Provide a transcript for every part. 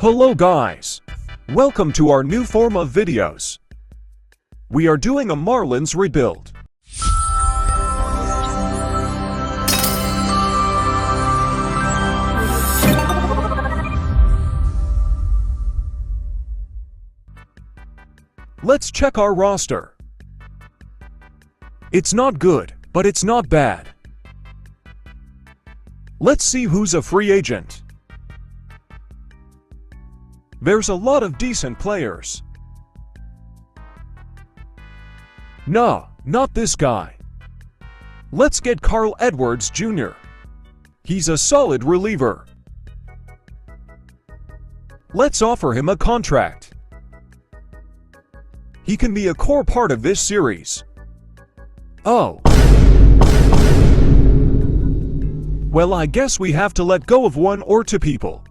Hello guys! Welcome to our new form of videos. We are doing a Marlins rebuild. Let's check our roster. It's not good, but it's not bad. Let's see who's a free agent. There's a lot of decent players. No, not this guy. Let's get Carl Edwards Jr. He's a solid reliever. Let's offer him a contract. He can be a core part of this series. Oh. Well, I guess we have to let go of one or two people.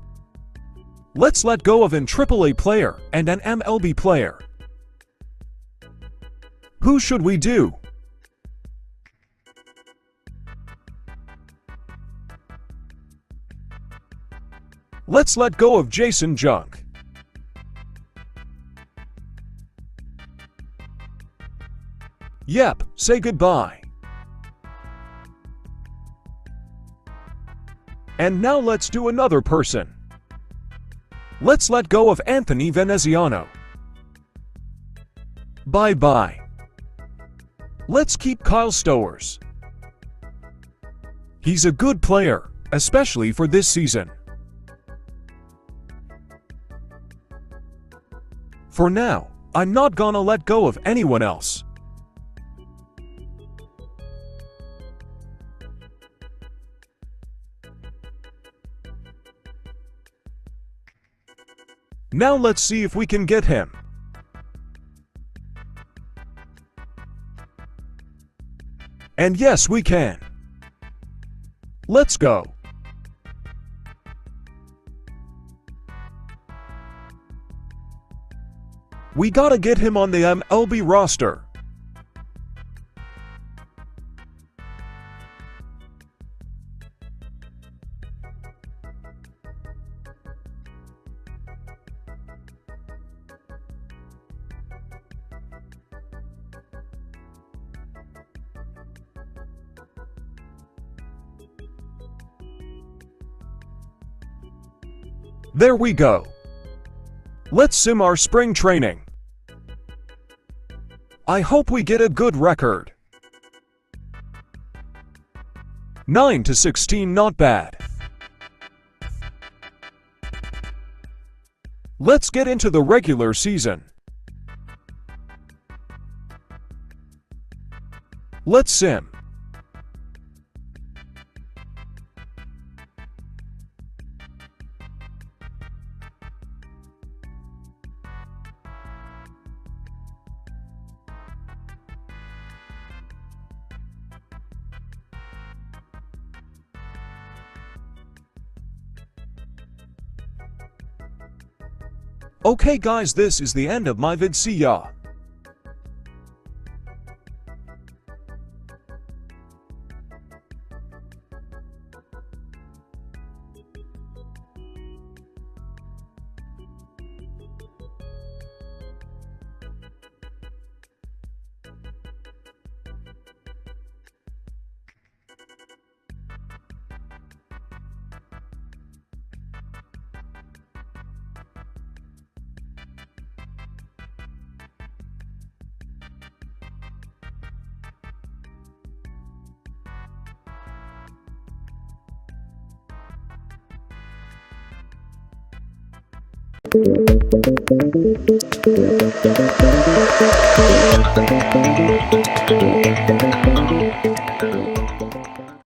Let's let go of an AAA player and an MLB player. Who should we do? Let's let go of Jason Junk. Yep, say goodbye. And now let's do another person. Let's let go of Anthony Veneziano. Bye-bye. Let's keep Kyle Stowers. He's a good player, especially for this season. For now, I'm not gonna let go of anyone else. Now let's see if we can get him. And yes, we can. Let's go. We gotta get him on the MLB roster. There we go. Let's sim our spring training. I hope we get a good record. 9-16, not bad. Let's get into the regular season. Let's sim. Okay guys, this is the end of my vid. See ya. Thank you.